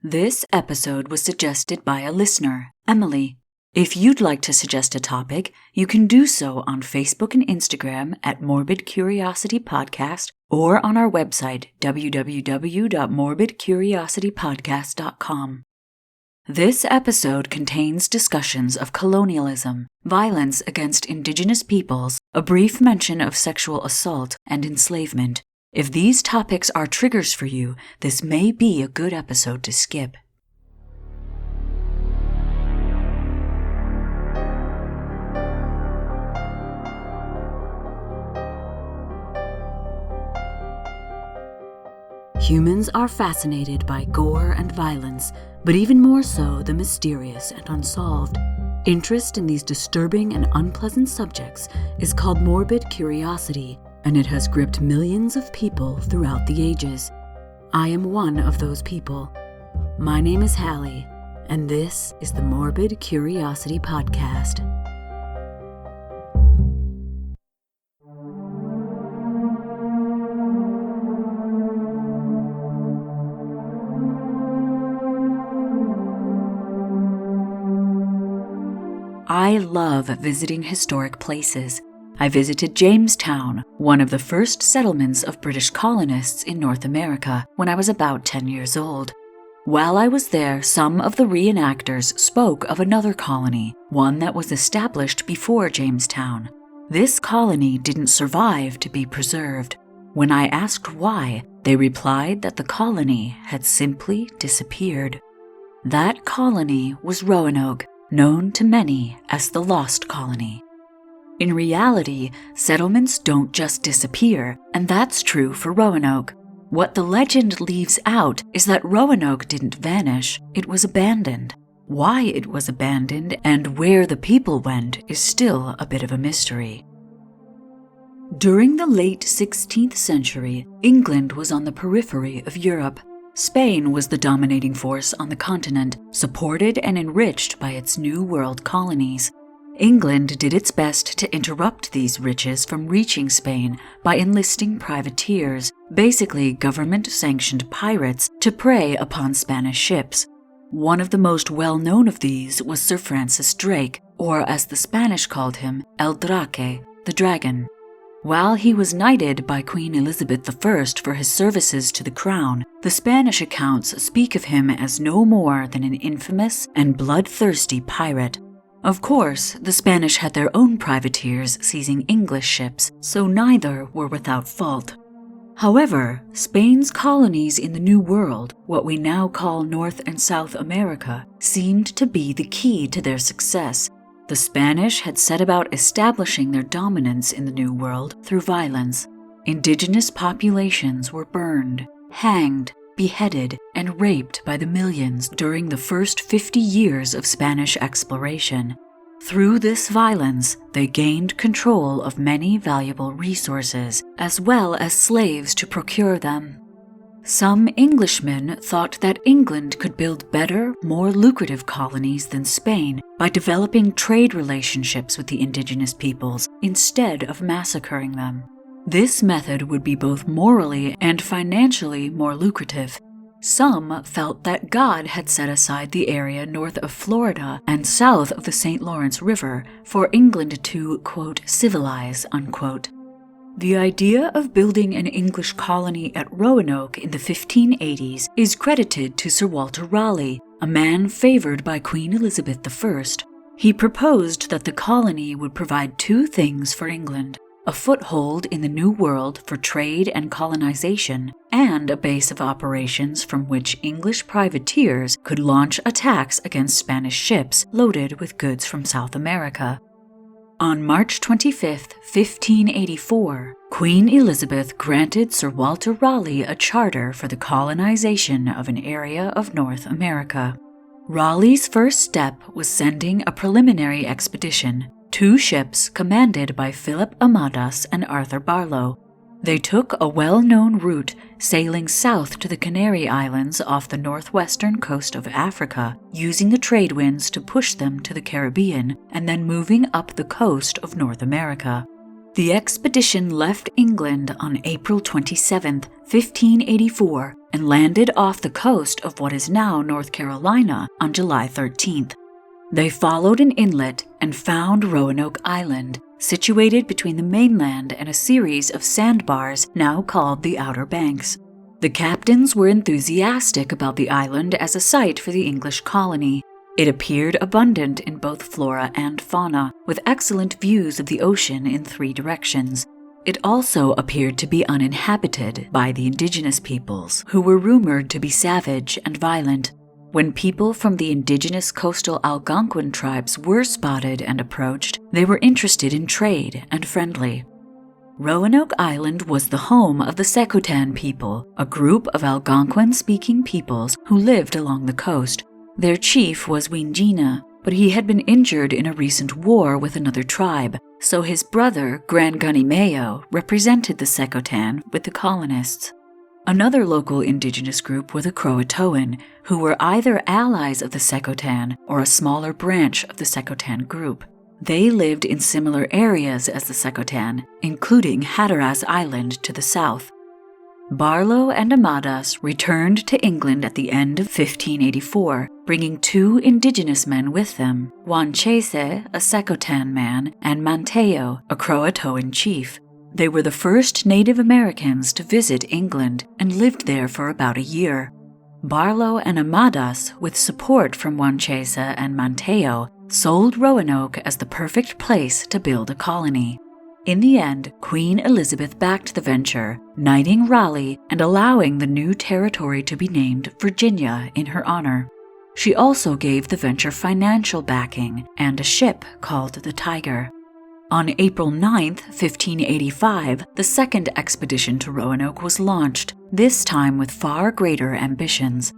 This episode was suggested by a listener, Emily. If you'd like to suggest a topic, you can do so on Facebook and Instagram at Morbid Curiosity Podcast or on our website www.morbidcuriositypodcast.com. This episode contains discussions of colonialism, violence against Indigenous peoples, a brief mention of sexual assault and enslavement. If these topics are triggers for you, this may be a good episode to skip. Humans are fascinated by gore and violence, but even more so the mysterious and unsolved. Interest in these disturbing and unpleasant subjects is called morbid curiosity, and it has gripped millions of people throughout the ages. I am one of those people. My name is Hallie, and this is the Morbid Curiosity Podcast. I love visiting historic places. I visited Jamestown, one of the first settlements of British colonists in North America, when I was about 10 years old. While I was there, some of the reenactors spoke of another colony, one that was established before Jamestown. This colony didn't survive to be preserved. When I asked why, they replied that the colony had simply disappeared. That colony was Roanoke, known to many as the Lost Colony. In reality, settlements don't just disappear, and that's true for Roanoke. What the legend leaves out is that Roanoke didn't vanish, it was abandoned. Why it was abandoned and where the people went is still a bit of a mystery. During the late 16th century, England was on the periphery of Europe. Spain was the dominating force on the continent, supported and enriched by its New World colonies. England did its best to interrupt these riches from reaching Spain by enlisting privateers, basically government-sanctioned pirates, to prey upon Spanish ships. One of the most well-known of these was Sir Francis Drake, or as the Spanish called him, El Drake, the dragon. While he was knighted by Queen Elizabeth I for his services to the crown, the Spanish accounts speak of him as no more than an infamous and bloodthirsty pirate. Of course, the Spanish had their own privateers seizing English ships, so neither were without fault. However, Spain's colonies in the New World, what we now call North and South America, seemed to be the key to their success. The Spanish had set about establishing their dominance in the New World through violence. Indigenous populations were burned, hanged, beheaded, and raped by the millions during the first 50 years of Spanish exploration. Through this violence, they gained control of many valuable resources, as well as slaves to procure them. Some Englishmen thought that England could build better, more lucrative colonies than Spain by developing trade relationships with the indigenous peoples instead of massacring them. This method would be both morally and financially more lucrative. Some felt that God had set aside the area north of Florida and south of the St. Lawrence River for England to, quote, civilize, unquote. The idea of building an English colony at Roanoke in the 1580s is credited to Sir Walter Raleigh, a man favored by Queen Elizabeth I. He proposed that the colony would provide two things for England: a foothold in the New World for trade and colonization, and a base of operations from which English privateers could launch attacks against Spanish ships loaded with goods from South America. On March 25, 1584, Queen Elizabeth granted Sir Walter Raleigh a charter for the colonization of an area of North America. Raleigh's first step was sending a preliminary expedition, 2 ships commanded by Philip Amadas and Arthur Barlow. They took a well-known route, sailing south to the Canary Islands off the northwestern coast of Africa, using the trade winds to push them to the Caribbean, and then moving up the coast of North America. The expedition left England on April 27, 1584, and landed off the coast of what is now North Carolina on July 13th. They followed an inlet and found Roanoke Island, situated between the mainland and a series of sandbars now called the Outer Banks. The captains were enthusiastic about the island as a site for the English colony. It appeared abundant in both flora and fauna, with excellent views of the ocean in 3 directions. It also appeared to be uninhabited by the indigenous peoples, who were rumored to be savage and violent. When people from the indigenous coastal Algonquin tribes were spotted and approached, they were interested in trade and friendly. Roanoke Island was the home of the Secotan people, a group of Algonquin-speaking peoples who lived along the coast. Their chief was Wingina, but he had been injured in a recent war with another tribe, so his brother, Gran Ganimeo, represented the Secotan with the colonists. Another local indigenous group were the Croatoan, who were either allies of the Secotan or a smaller branch of the Secotan group. They lived in similar areas as the Secotan, including Hatteras Island to the south. Barlow and Amadas returned to England at the end of 1584, bringing 2 indigenous men with them, Juan Chase, a Secotan man, and Manteo, a Croatoan chief. They were the first Native Americans to visit England and lived there for about a year. Barlow and Amadas, with support from Juan Chase and Manteo, sold Roanoke as the perfect place to build a colony. In the end, Queen Elizabeth backed the venture, knighting Raleigh and allowing the new territory to be named Virginia in her honor. She also gave the venture financial backing and a ship called the Tiger. On April 9, 1585, the second expedition to Roanoke was launched, this time with far greater ambitions.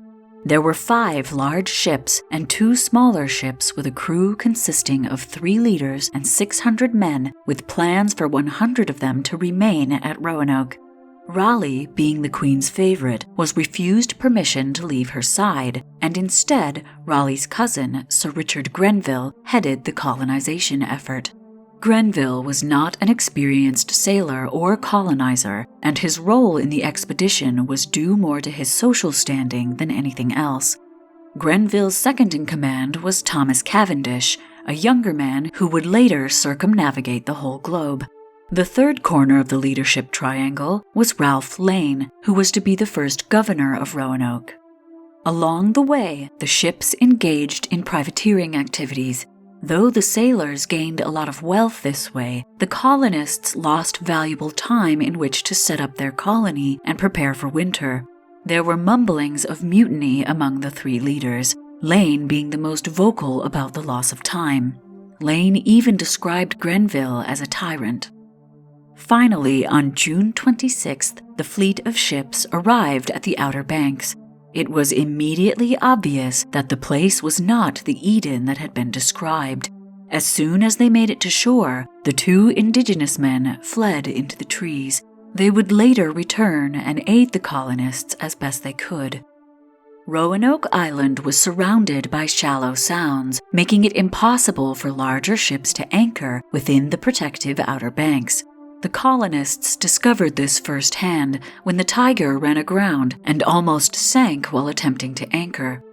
There were 5 large ships and 2 smaller ships with a crew consisting of 3 leaders and 600 men, with plans for 100 of them to remain at Roanoke. Raleigh, being the Queen's favorite, was refused permission to leave her side, and instead, Raleigh's cousin, Sir Richard Grenville, headed the colonization effort. Grenville was not an experienced sailor or colonizer, and his role in the expedition was due more to his social standing than anything else. Grenville's second-in-command was Thomas Cavendish, a younger man who would later circumnavigate the whole globe. The third corner of the leadership triangle was Ralph Lane, who was to be the first governor of Roanoke. Along the way, the ships engaged in privateering activities. Though the sailors gained a lot of wealth this way, the colonists lost valuable time in which to set up their colony and prepare for winter. There were mumblings of mutiny among the 3 leaders, Lane being the most vocal about the loss of time. Lane even described Grenville as a tyrant. Finally, on June 26th, the fleet of ships arrived at the Outer Banks. It was immediately obvious that the place was not the Eden that had been described. As soon as they made it to shore, the 2 indigenous men fled into the trees. They would later return and aid the colonists as best they could. Roanoke Island was surrounded by shallow sounds, making it impossible for larger ships to anchor within the protective Outer Banks. The colonists discovered this firsthand when the Tiger ran aground and almost sank while attempting to anchor.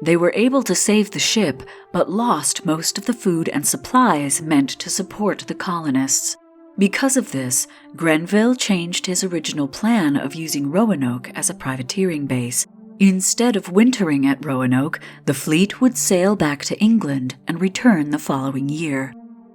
They were able to save the ship, but lost most of the food and supplies meant to support the colonists. Because of this, Grenville changed his original plan of using Roanoke as a privateering base. Instead of wintering at Roanoke, the fleet would sail back to England and return the following year.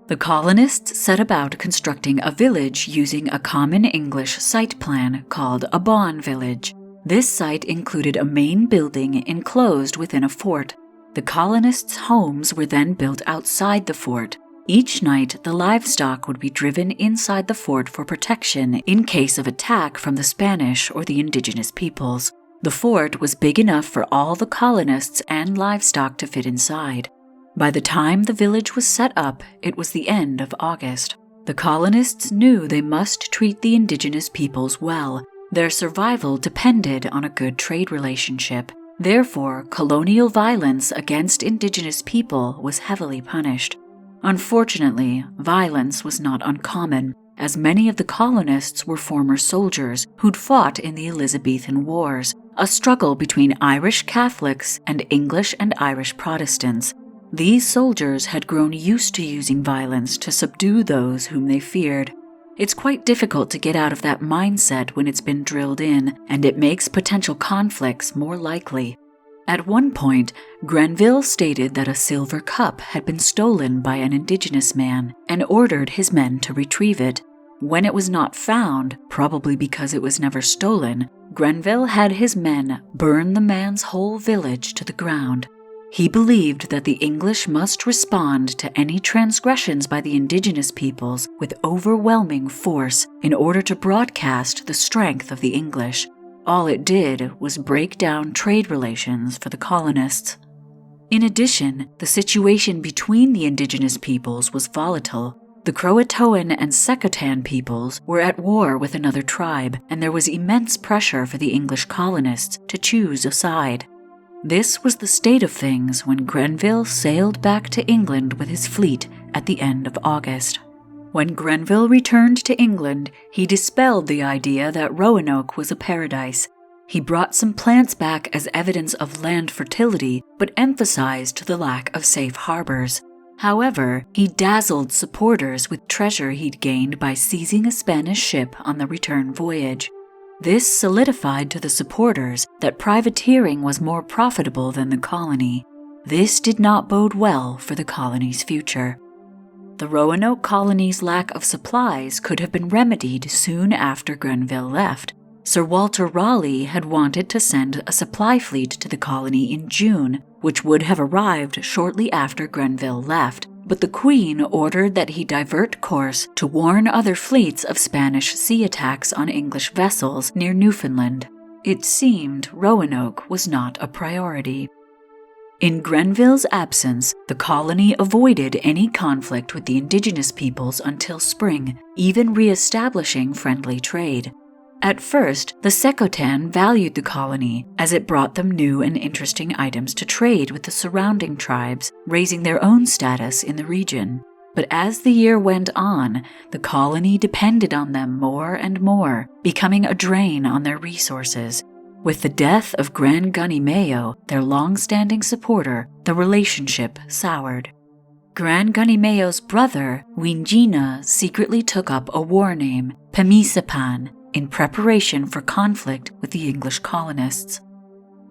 The colonists set about constructing a village using a common English site plan called a bawn village. This site included a main building enclosed within a fort. The colonists' homes were then built outside the fort. Each night, the livestock would be driven inside the fort for protection in case of attack from the Spanish or the indigenous peoples. The fort was big enough for all the colonists and livestock to fit inside. By the time the village was set up, it was the end of August. The colonists knew they must treat the indigenous peoples well. Their survival depended on a good trade relationship. Therefore, colonial violence against indigenous people was heavily punished. Unfortunately, violence was not uncommon. as many of the colonists were former soldiers who'd fought in the Elizabethan Wars, a struggle between Irish Catholics and English and Irish Protestants. These soldiers had grown used to using violence to subdue those whom they feared. It's quite difficult to get out of that mindset when it's been drilled in, and it makes potential conflicts more likely. At one point, Grenville stated that a silver cup had been stolen by an indigenous man and ordered his men to retrieve it. When it was not found, probably because it was never stolen, Grenville had his men burn the man's whole village to the ground. He believed that the English must respond to any transgressions by the indigenous peoples with overwhelming force in order to broadcast the strength of the English. All it did was break down trade relations for the colonists. In addition, the situation between the indigenous peoples was volatile. The Croatoan and Secotan peoples were at war with another tribe, and there was immense pressure for the English colonists to choose a side. This was the state of things when Grenville sailed back to England with his fleet at the end of August. When Grenville returned to England, he dispelled the idea that Roanoke was a paradise. He brought some plants back as evidence of land fertility, but emphasized the lack of safe harbors. However, he dazzled supporters with treasure he'd gained by seizing a Spanish ship on the return voyage. This solidified to the supporters that privateering was more profitable than the colony. This did not bode well for the colony's future. The Roanoke colony's lack of supplies could have been remedied soon after Grenville left. Sir Walter Raleigh had wanted to send a supply fleet to the colony in June, which would have arrived shortly after Grenville left, but the Queen ordered that he divert course to warn other fleets of Spanish sea attacks on English vessels near Newfoundland. It seemed Roanoke was not a priority. In Grenville's absence, the colony avoided any conflict with the indigenous peoples until spring, even re-establishing friendly trade. At first, the Secotan valued the colony as it brought them new and interesting items to trade with the surrounding tribes, raising their own status in the region. But as the year went on, the colony depended on them more and more, becoming a drain on their resources. With the death of Gran Gunny Mayo, their long-standing supporter, the relationship soured. Gran Gunny Mayo's brother, Wingina, secretly took up a war name, Pemisipan, in preparation for conflict with the English colonists.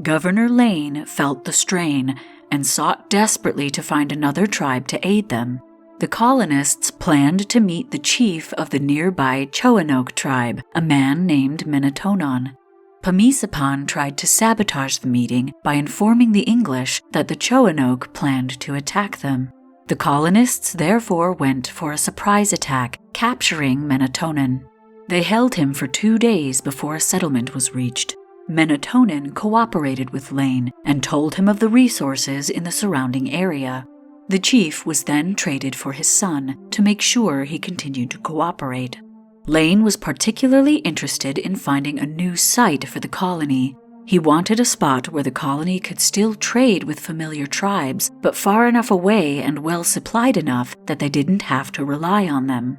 Governor Lane felt the strain and sought desperately to find another tribe to aid them. The colonists planned to meet the chief of the nearby Roanoke tribe, a man named Menatonon. Pemisipan tried to sabotage the meeting by informing the English that the Roanoke planned to attack them. The colonists therefore went for a surprise attack, capturing Menatonon. They held him for 2 days before a settlement was reached. Menatonon cooperated with Lane and told him of the resources in the surrounding area. The chief was then traded for his son to make sure he continued to cooperate. Lane was particularly interested in finding a new site for the colony. He wanted a spot where the colony could still trade with familiar tribes, but far enough away and well supplied enough that they didn't have to rely on them.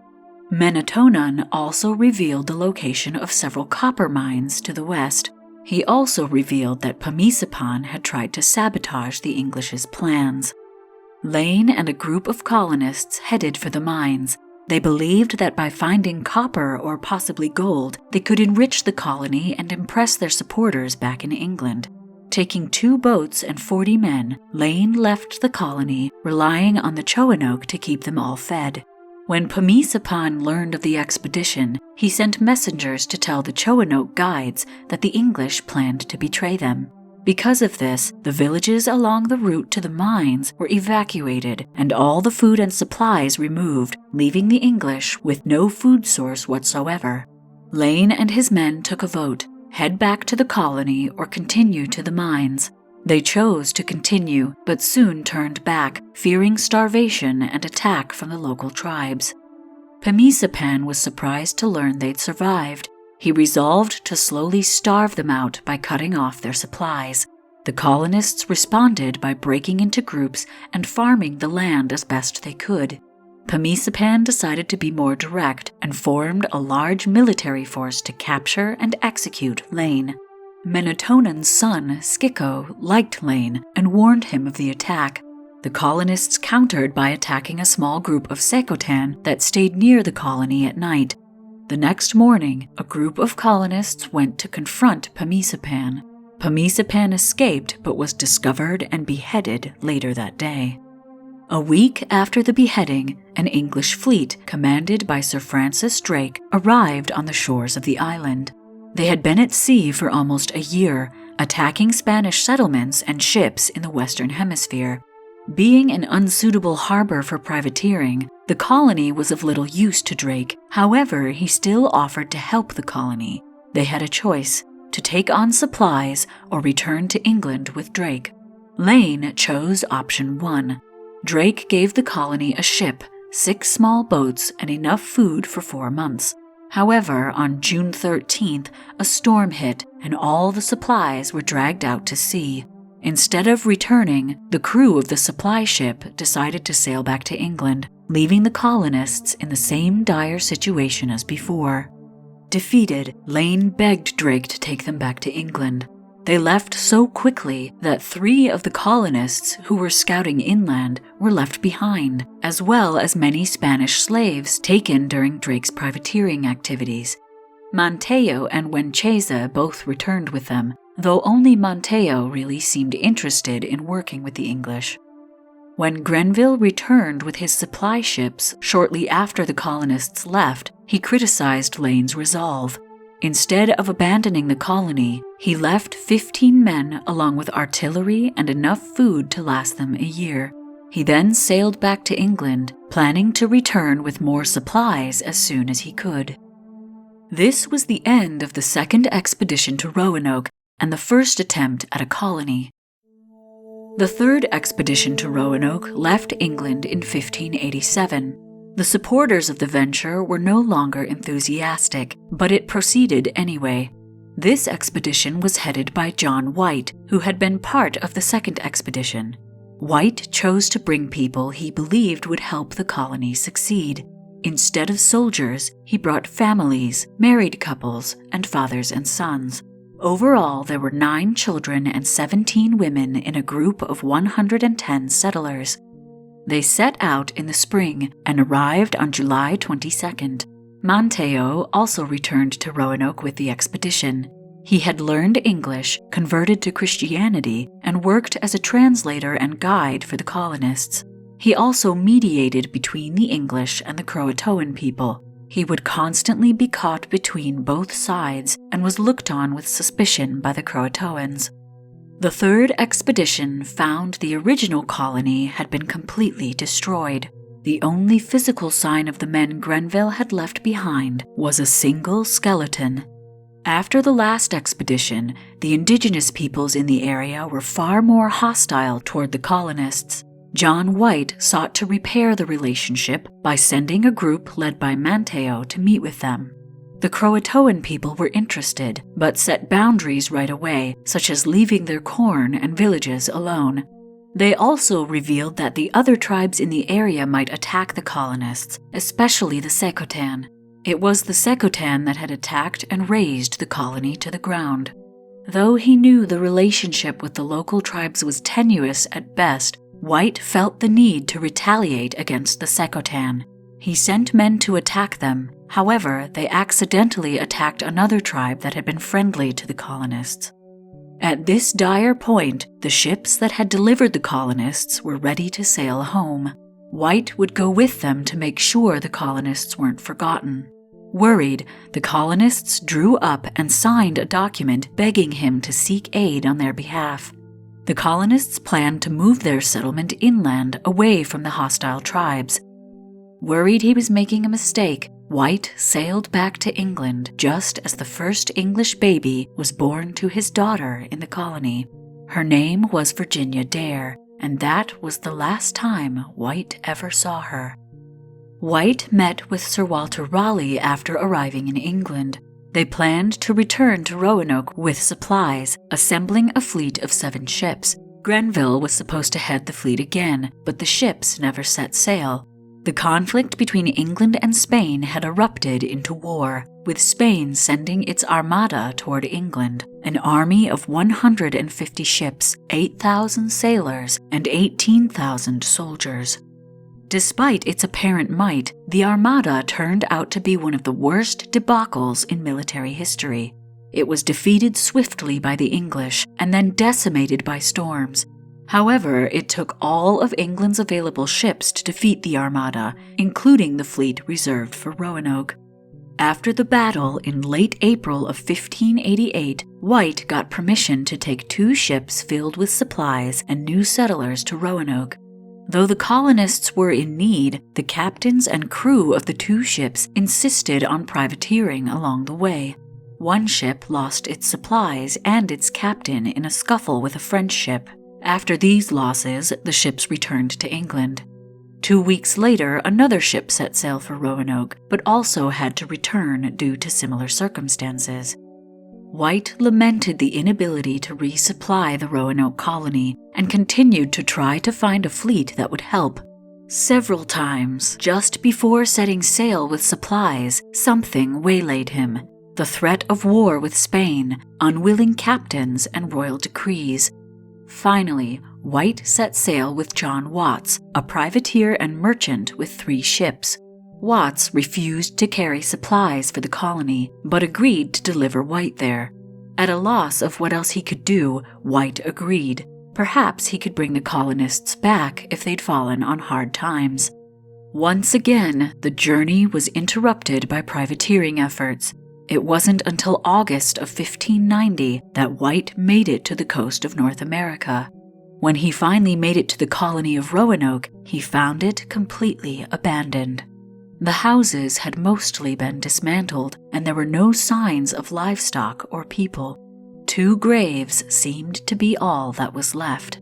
Menatonon also revealed the location of several copper mines to the west. He also revealed that Pemisipan had tried to sabotage the English's plans. Lane and a group of colonists headed for the mines. They believed that by finding copper or possibly gold, they could enrich the colony and impress their supporters back in England. Taking 2 boats and 40 men, Lane left the colony, relying on the Roanoke to keep them all fed. When Pemisipan learned of the expedition, he sent messengers to tell the Roanoke guides that the English planned to betray them. Because of this, the villages along the route to the mines were evacuated and all the food and supplies removed, leaving the English with no food source whatsoever. Lane and his men took a vote: head back to the colony or continue to the mines. They chose to continue, but soon turned back, fearing starvation and attack from the local tribes. Pemisipan was surprised to learn they'd survived. He resolved to slowly starve them out by cutting off their supplies. The colonists responded by breaking into groups and farming the land as best they could. Pemmisapan decided to be more direct and formed a large military force to capture and execute Lane. Menatonan's son, Skiko, liked Lane and warned him of the attack. The colonists countered by attacking a small group of Secotan that stayed near the colony at night. The next morning, a group of colonists went to confront Pemmisapan. Pemmisapan escaped but was discovered and beheaded later that day. A week after the beheading, an English fleet commanded by Sir Francis Drake arrived on the shores of the island. They had been at sea for almost a year, attacking Spanish settlements and ships in the Western Hemisphere. Being an unsuitable harbor for privateering, the colony was of little use to Drake. However, he still offered to help the colony. They had a choice: to take on supplies or return to England with Drake. Lane chose option 1. Drake gave the colony a ship, 6 small boats, and enough food for 4 months. However, on June 13th, a storm hit and all the supplies were dragged out to sea. Instead of returning, the crew of the supply ship decided to sail back to England, leaving the colonists in the same dire situation as before. Defeated, Lane begged Drake to take them back to England. They left so quickly that 3 of the colonists who were scouting inland were left behind, as well as many Spanish slaves taken during Drake's privateering activities. Montejo and Wincheza both returned with them, though only Montejo really seemed interested in working with the English. When Grenville returned with his supply ships shortly after the colonists left, he criticized Lane's resolve. Instead of abandoning the colony, he left 15 men along with artillery and enough food to last them a year. He then sailed back to England, planning to return with more supplies as soon as he could. This was the end of the second expedition to Roanoke and the first attempt at a colony. The third expedition to Roanoke left England in 1587. The supporters of the venture were no longer enthusiastic, but it proceeded anyway. This expedition was headed by John White, who had been part of the second expedition. White chose to bring people he believed would help the colony succeed. Instead of soldiers, he brought families, married couples, and fathers and sons. Overall, there were 9 children and 17 women in a group of 110 settlers. They set out in the spring and arrived on July 22nd. Montejo also returned to Roanoke with the expedition. He had learned English, converted to Christianity, and worked as a translator and guide for the colonists. He also mediated between the English and the Croatoan people. He would constantly be caught between both sides and was looked on with suspicion by the Croatoans. The third expedition found the original colony had been completely destroyed. The only physical sign of the men Grenville had left behind was a single skeleton. After the last expedition, the indigenous peoples in the area were far more hostile toward the colonists. John White sought to repair the relationship by sending a group led by Montejo to meet with them. The Croatoan people were interested, but set boundaries right away, such as leaving their corn and villages alone. They also revealed that the other tribes in the area might attack the colonists, especially the Secotan. It was the Secotan that had attacked and razed the colony to the ground. Though he knew the relationship with the local tribes was tenuous at best, White felt the need to retaliate against the Secotan. He sent men to attack them. However, they accidentally attacked another tribe that had been friendly to the colonists. At this dire point, the ships that had delivered the colonists were ready to sail home. White would go with them to make sure the colonists weren't forgotten. Worried, the colonists drew up and signed a document begging him to seek aid on their behalf. The colonists planned to move their settlement inland away from the hostile tribes. Worried he was making a mistake, White sailed back to England just as the first English baby was born to his daughter in the colony. Her name was Virginia Dare, and that was the last time White ever saw her. White met with Sir Walter Raleigh after arriving in England. They planned to return to Roanoke with supplies, assembling a fleet of 7 ships. Grenville was supposed to head the fleet again, but the ships never set sail. The The conflict between England and Spain had erupted into war, with Spain sending its armada toward England, an army of 150 ships, 8,000 sailors, and 18,000 soldiers. Despite its apparent might, the armada turned out to be one of the worst debacles in military history. It was defeated swiftly by the English and then decimated by storms. However, it took all of England's available ships to defeat the armada, including the fleet reserved for Roanoke. After the battle in late April of 1588, White got permission to take 2 ships filled with supplies and new settlers to Roanoke. Though the colonists were in need, the captains and crew of the 2 ships insisted on privateering along the way. One ship lost its supplies and its captain in a scuffle with a French ship. After these losses, the ships returned to England. 2 weeks later, another ship set sail for Roanoke, but also had to return due to similar circumstances. White lamented the inability to resupply the Roanoke colony and continued to try to find a fleet that would help. Several times, just before setting sail with supplies, something waylaid him: the threat of war with Spain, unwilling captains, and royal decrees. Finally, White set sail with John Watts, a privateer and merchant with 3 ships. Watts refused to carry supplies for the colony, but agreed to deliver White there. At a loss of what else he could do, White agreed. Perhaps he could bring the colonists back if they'd fallen on hard times. Once again, the journey was interrupted by privateering efforts. It wasn't until August of 1590 that White made it to the coast of North America. When he finally made it to the colony of Roanoke, he found it completely abandoned. The houses had mostly been dismantled, and there were no signs of livestock or people. 2 graves seemed to be all that was left.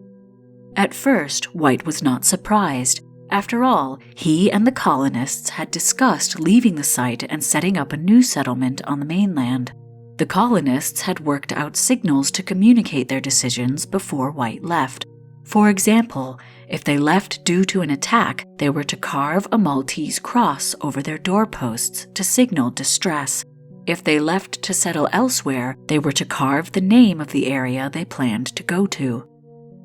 At first, White was not surprised. After all, he and the colonists had discussed leaving the site and setting up a new settlement on the mainland. The colonists had worked out signals to communicate their decisions before White left. For example, if they left due to an attack, they were to carve a Maltese cross over their doorposts to signal distress. If they left to settle elsewhere, they were to carve the name of the area they planned to go to.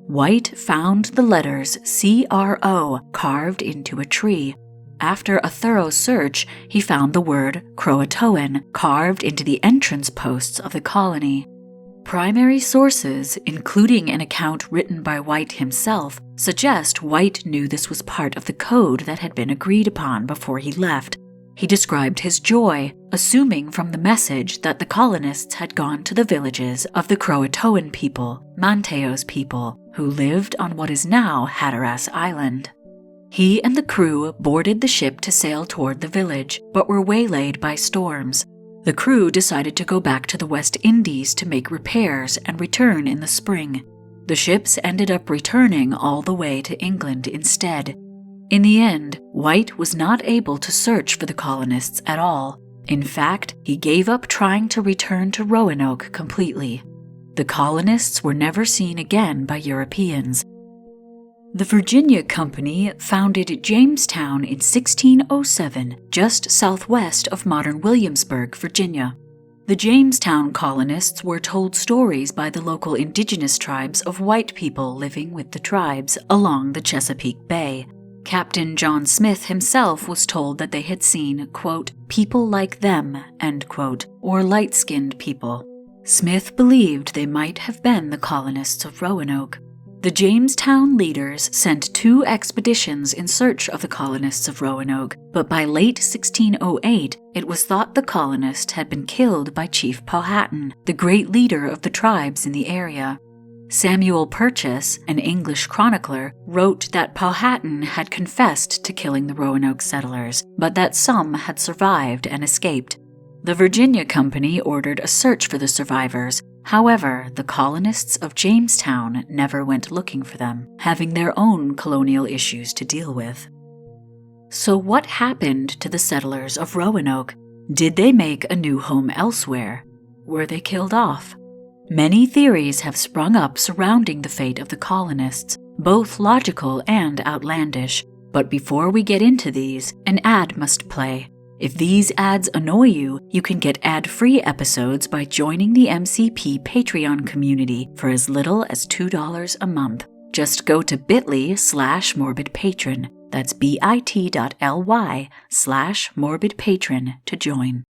White found the letters CRO carved into a tree. After a thorough search, he found the word Croatoan carved into the entrance posts of the colony. Primary sources, including an account written by White himself, suggest White knew this was part of the code that had been agreed upon before he left. He described his joy, assuming from the message that the colonists had gone to the villages of the Croatoan people, Manteo's people, who lived on what is now Hatteras Island. He and the crew boarded the ship to sail toward the village, but were waylaid by storms. The crew decided to go back to the West Indies to make repairs and return in the spring. The ships ended up returning all the way to England instead. In the end, White was not able to search for the colonists at all. In fact, he gave up trying to return to Roanoke completely. The colonists were never seen again by Europeans. The Virginia Company founded Jamestown in 1607, just southwest of modern Williamsburg, Virginia. The Jamestown colonists were told stories by the local indigenous tribes of white people living with the tribes along the Chesapeake Bay. Captain John Smith himself was told that they had seen, quote, people like them, end quote, or light-skinned people. Smith believed they might have been the colonists of Roanoke. The Jamestown leaders sent 2 expeditions in search of the colonists of Roanoke, but by late 1608, it was thought the colonists had been killed by Chief Powhatan, the great leader of the tribes in the area. Samuel Purchas, an English chronicler, wrote that Powhatan had confessed to killing the Roanoke settlers, but that some had survived and escaped. The Virginia Company ordered a search for the survivors. However, the colonists of Jamestown never went looking for them, having their own colonial issues to deal with. So what happened to the settlers of Roanoke? Did they make a new home elsewhere? Were they killed off? Many theories have sprung up surrounding the fate of the colonists, both logical and outlandish. But before we get into these, an ad must play. If these ads annoy you, you can get ad-free episodes by joining the MCP Patreon community for as little as $2 a month. Just go to bit.ly/morbidpatron. That's bit.ly/morbidpatron to join.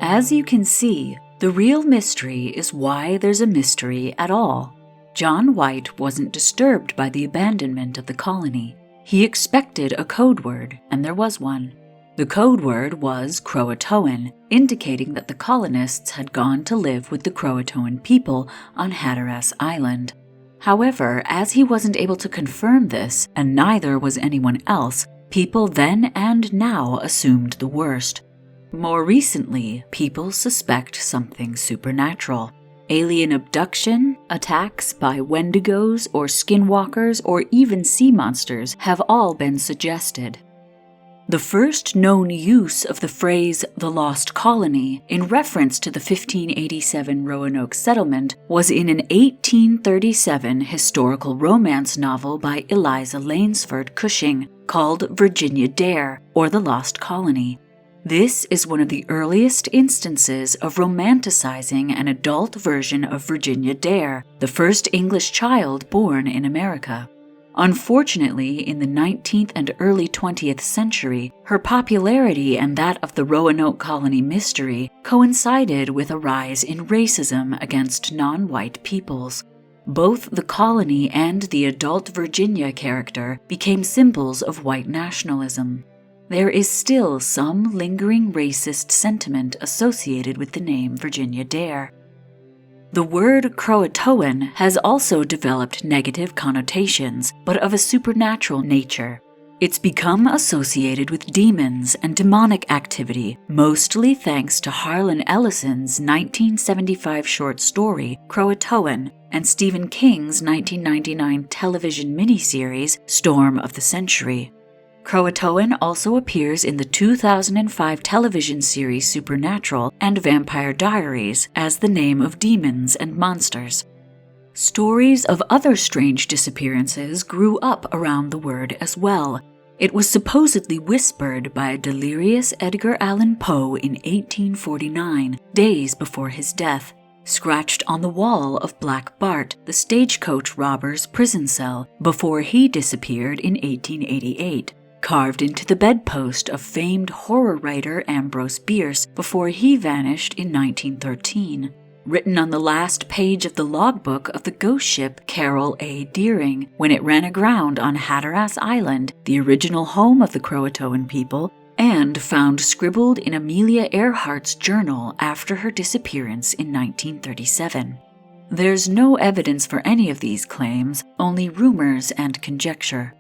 As you can see, the real mystery is why there's a mystery at all. John White wasn't disturbed by the abandonment of the colony. He expected a code word, and there was one. The code word was Croatoan, indicating that the colonists had gone to live with the Croatoan people on Hatteras Island. However, as he wasn't able to confirm this, and neither was anyone else, people then and now assumed the worst. More recently, people suspect something supernatural. Alien abduction, attacks by wendigos or skinwalkers or even sea monsters have all been suggested. The first known use of the phrase "the lost colony" in reference to the 1587 Roanoke settlement was in an 1837 historical romance novel by Eliza Lanesford Cushing called Virginia Dare, or The Lost Colony. This is one of the earliest instances of romanticizing an adult version of Virginia Dare, the first English child born in America. Unfortunately, in the 19th and early 20th century, her popularity and that of the Roanoke colony mystery coincided with a rise in racism against non-white peoples. Both the colony and the adult Virginia character became symbols of white nationalism. There is still some lingering racist sentiment associated with the name Virginia Dare. The word Croatoan has also developed negative connotations, but of a supernatural nature. It's become associated with demons and demonic activity, mostly thanks to Harlan Ellison's 1975 short story, Croatoan, and Stephen King's 1999 television miniseries, Storm of the Century. Croatoan also appears in the 2005 television series Supernatural and Vampire Diaries as the name of demons and monsters. Stories of other strange disappearances grew up around the word as well. It was supposedly whispered by a delirious Edgar Allan Poe in 1849, days before his death, scratched on the wall of Black Bart, the stagecoach robber's prison cell, before he disappeared in 1888. Carved into the bedpost of famed horror writer Ambrose Bierce before he vanished in 1913. Written on the last page of the logbook of the ghost ship Carol A. Deering when it ran aground on Hatteras Island, the original home of the Croatoan people, and found scribbled in Amelia Earhart's journal after her disappearance in 1937. There's no evidence for any of these claims, only rumors and conjecture.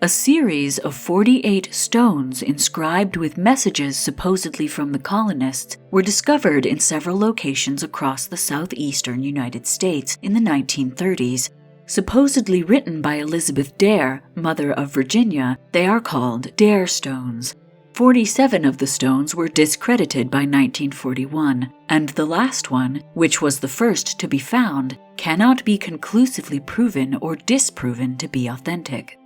A series of 48 stones inscribed with messages supposedly from the colonists were discovered in several locations across the southeastern United States in the 1930s. Supposedly written by Elizabeth Dare, mother of Virginia, they are called Dare stones. 47 of the stones were discredited by 1941, and the last one, which was the first to be found, cannot be conclusively proven or disproven to be authentic.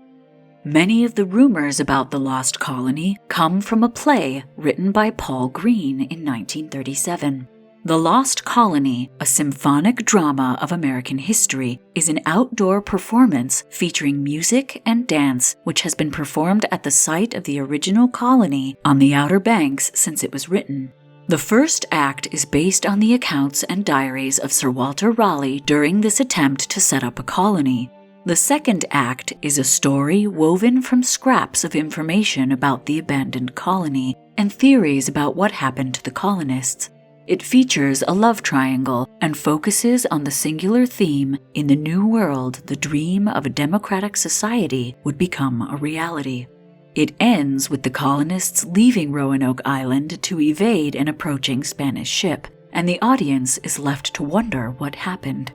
Many of the rumors about the lost colony come from a play written by Paul Green in 1937. The Lost Colony, a symphonic drama of American history, is an outdoor performance featuring music and dance which has been performed at the site of the original colony on the Outer Banks since it was written. The first act is based on the accounts and diaries of Sir Walter Raleigh during this attempt to set up a colony. The second act is a story woven from scraps of information about the abandoned colony and theories about what happened to the colonists. It features a love triangle and focuses on the singular theme, in the New World, the dream of a democratic society would become a reality. It ends with the colonists leaving Roanoke Island to evade an approaching Spanish ship, and the audience is left to wonder what happened.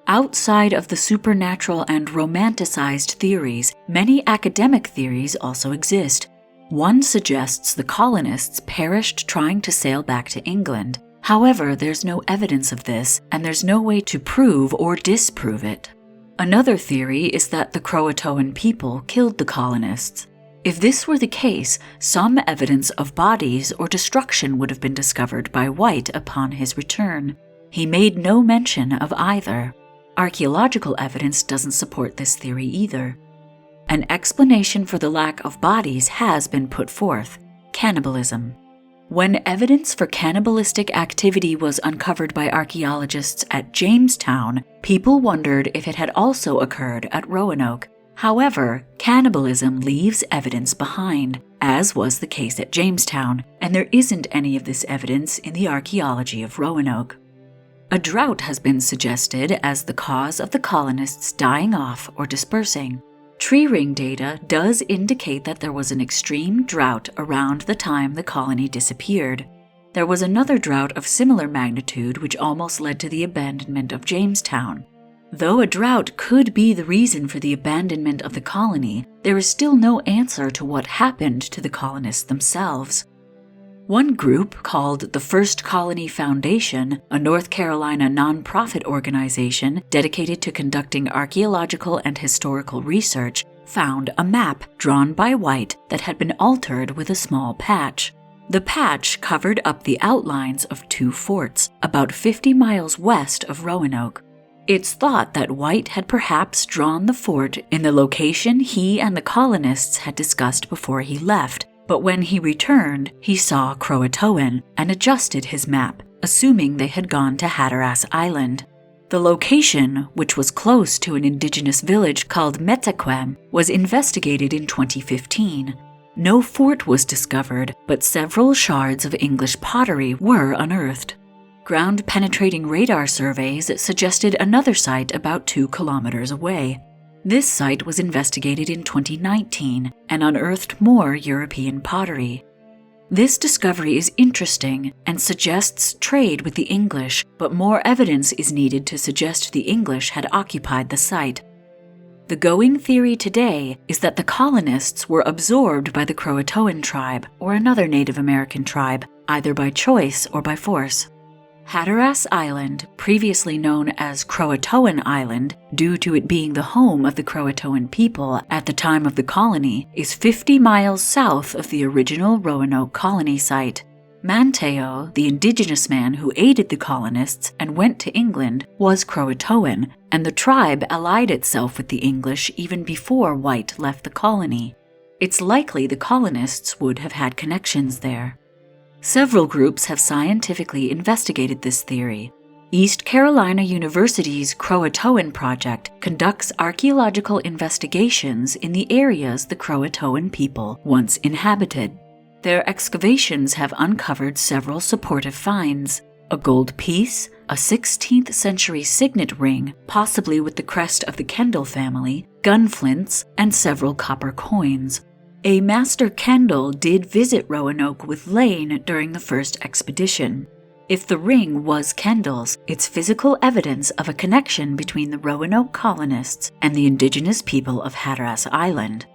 Outside of the supernatural and romanticized theories, many academic theories also exist. One suggests the colonists perished trying to sail back to England. However, there's no evidence of this, and there's no way to prove or disprove it. Another theory is that the Croatoan people killed the colonists. If this were the case, some evidence of bodies or destruction would have been discovered by White upon his return. He made no mention of either. Archaeological evidence doesn't support this theory either. An explanation for the lack of bodies has been put forth: cannibalism. When evidence for cannibalistic activity was uncovered by archaeologists at Jamestown, people wondered if it had also occurred at Roanoke. However, cannibalism leaves evidence behind, as was the case at Jamestown, and there isn't any of this evidence in the archaeology of Roanoke. A drought has been suggested as the cause of the colonists dying off or dispersing. Tree ring data does indicate that there was an extreme drought around the time the colony disappeared. There was another drought of similar magnitude which almost led to the abandonment of Jamestown. Though a drought could be the reason for the abandonment of the colony, there is still no answer to what happened to the colonists themselves. One group, called the First Colony Foundation, a North Carolina nonprofit organization dedicated to conducting archaeological and historical research, found a map drawn by White that had been altered with a small patch. The patch covered up the outlines of two forts, about 50 miles west of Roanoke. It's thought that White had perhaps drawn the fort in the location he and the colonists had discussed before he left, but when he returned, he saw Croatoan and adjusted his map, assuming they had gone to Hatteras Island. The location, which was close to an indigenous village called Metaquem, was investigated in 2015. No fort was discovered, but several shards of English pottery were unearthed. Ground-penetrating radar surveys suggested another site about 2 kilometers away. This site was investigated in 2019 and unearthed more European pottery. This discovery is interesting and suggests trade with the English, but more evidence is needed to suggest the English had occupied the site. The going theory today is that the colonists were absorbed by the Croatoan tribe or another Native American tribe, either by choice or by force. Hatteras Island, previously known as Croatoan Island, due to it being the home of the Croatoan people at the time of the colony, is 50 miles south of the original Roanoke colony site. Manteo, the indigenous man who aided the colonists and went to England, was Croatoan, and the tribe allied itself with the English even before White left the colony. It's likely the colonists would have had connections there. Several groups have scientifically investigated this theory. East Carolina University's Croatoan Project conducts archaeological investigations in the areas the Croatoan people once inhabited. Their excavations have uncovered several supportive finds: a gold piece, a 16th century signet ring, possibly with the crest of the Kendall family, gunflints, and several copper coins. A Master Kendall did visit Roanoke with Lane during the first expedition. If the ring was Kendall's, it's physical evidence of a connection between the Roanoke colonists and the indigenous people of Hatteras Island.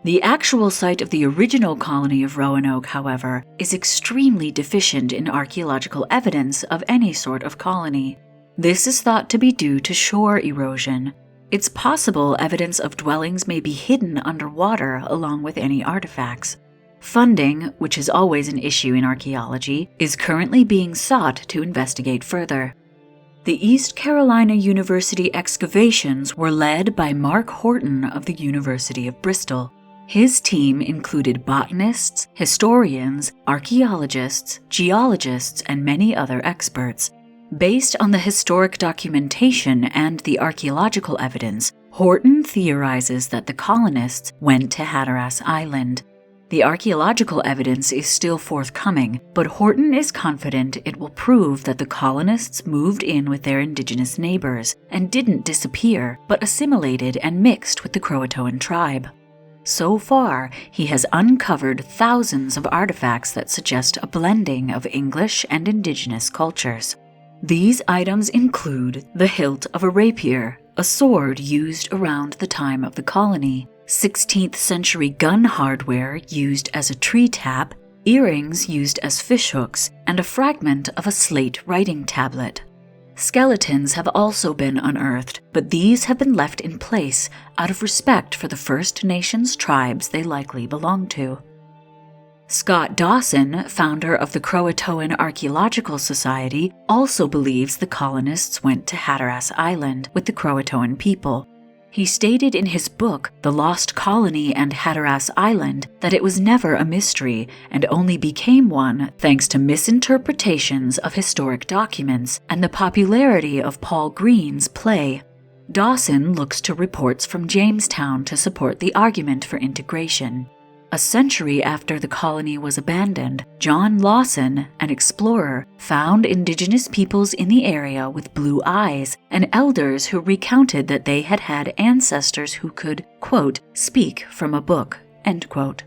The actual site of the original colony of Roanoke, however, is extremely deficient in archaeological evidence of any sort of colony. This is thought to be due to shore erosion. It's possible evidence of dwellings may be hidden underwater along with any artifacts. Funding, which is always an issue in archaeology, is currently being sought to investigate further. The East Carolina University excavations were led by Mark Horton of the University of Bristol. His team included botanists, historians, archaeologists, geologists, and many other experts. Based on the historic documentation and the archaeological evidence, Horton theorizes that the colonists went to Hatteras Island. The archaeological evidence is still forthcoming, but Horton is confident it will prove that the colonists moved in with their indigenous neighbors and didn't disappear, but assimilated and mixed with the Croatoan tribe. So far, he has uncovered thousands of artifacts that suggest a blending of English and indigenous cultures. These items include the hilt of a rapier, a sword used around the time of the colony, 16th century gun hardware used as a tree tap, earrings used as fishhooks, and a fragment of a slate writing tablet. Skeletons have also been unearthed, but these have been left in place out of respect for the First Nations tribes they likely belong to. Scott Dawson, founder of the Croatoan Archaeological Society, also believes the colonists went to Hatteras Island with the Croatoan people. He stated in his book, The Lost Colony and Hatteras Island, that it was never a mystery and only became one thanks to misinterpretations of historic documents and the popularity of Paul Green's play. Dawson looks to reports from Jamestown to support the argument for integration. A century after the colony was abandoned, John Lawson, an explorer, found indigenous peoples in the area with blue eyes and elders who recounted that they had had ancestors who could, quote, speak from a book, end quote.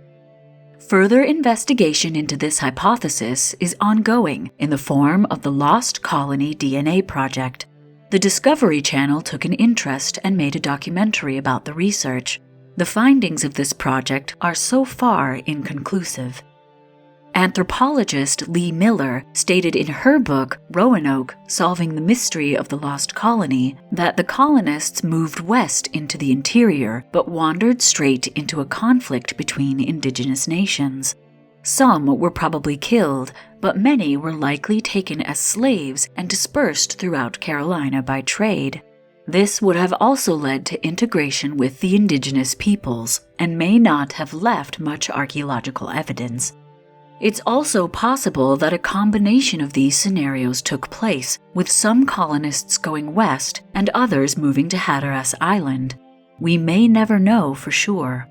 Further investigation into this hypothesis is ongoing in the form of the Lost Colony DNA Project. The Discovery Channel took an interest and made a documentary about the research. The findings of this project are so far inconclusive. Anthropologist Lee Miller stated in her book, Roanoke, Solving the Mystery of the Lost Colony, that the colonists moved west into the interior but wandered straight into a conflict between indigenous nations. Some were probably killed, but many were likely taken as slaves and dispersed throughout Carolina by trade. This would have also led to integration with the indigenous peoples and may not have left much archaeological evidence. It's also possible that a combination of these scenarios took place, with some colonists going west and others moving to Hatteras Island. We may never know for sure.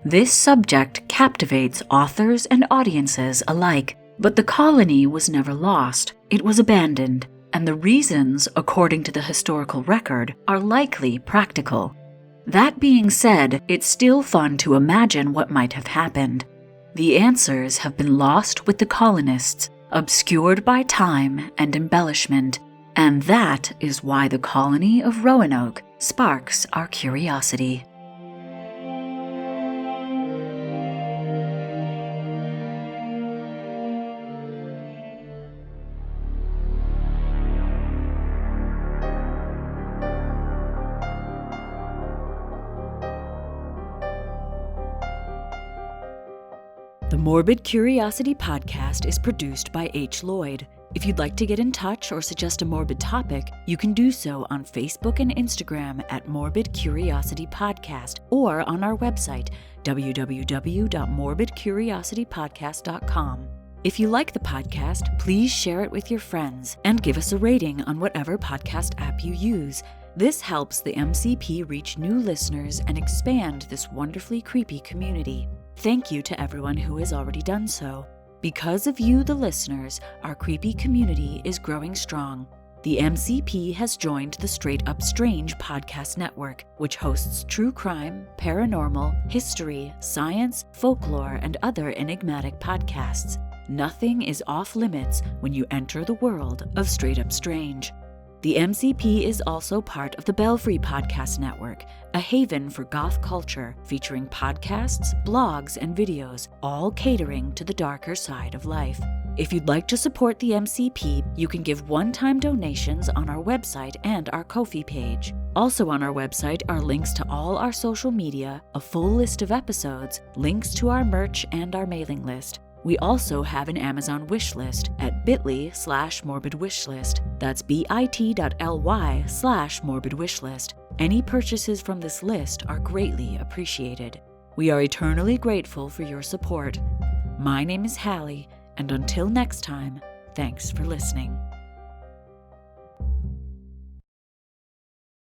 This subject captivates authors and audiences alike, but the colony was never lost. It was abandoned. And the reasons, according to the historical record, are likely practical. That being said, it's still fun to imagine what might have happened. The answers have been lost with the colonists, obscured by time and embellishment, and that is why the colony of Roanoke sparks our curiosity. The Morbid Curiosity podcast is produced by H. Lloyd. If you'd like to get in touch or suggest a morbid topic, you can do so on Facebook and Instagram at Morbid Curiosity Podcast or on our website, www.morbidcuriositypodcast.com. If you like the podcast, please share it with your friends and give us a rating on whatever podcast app you use. This helps the MCP reach new listeners and expand this wonderfully creepy community. Thank you to everyone who has already done so. Because of you, the listeners, our creepy community is growing strong. The MCP has joined the Straight Up Strange podcast network, which hosts true crime, paranormal, history, science, folklore, and other enigmatic podcasts. Nothing is off limits when you enter the world of Straight Up Strange. The MCP is also part of the Belfry Podcast Network, a haven for goth culture featuring podcasts, blogs, and videos, all catering to the darker side of life. If you'd like to support the MCP, you can give one-time donations on our website and our Ko-fi page. Also on our website are links to all our social media, a full list of episodes, links to our merch, and our mailing list. We also have an Amazon wish list at bit.ly/morbidwishlist. That's bit.ly/morbidwishlist. Any purchases from this list are greatly appreciated. We are eternally grateful for your support. My name is Hallie, and until next time, thanks for listening.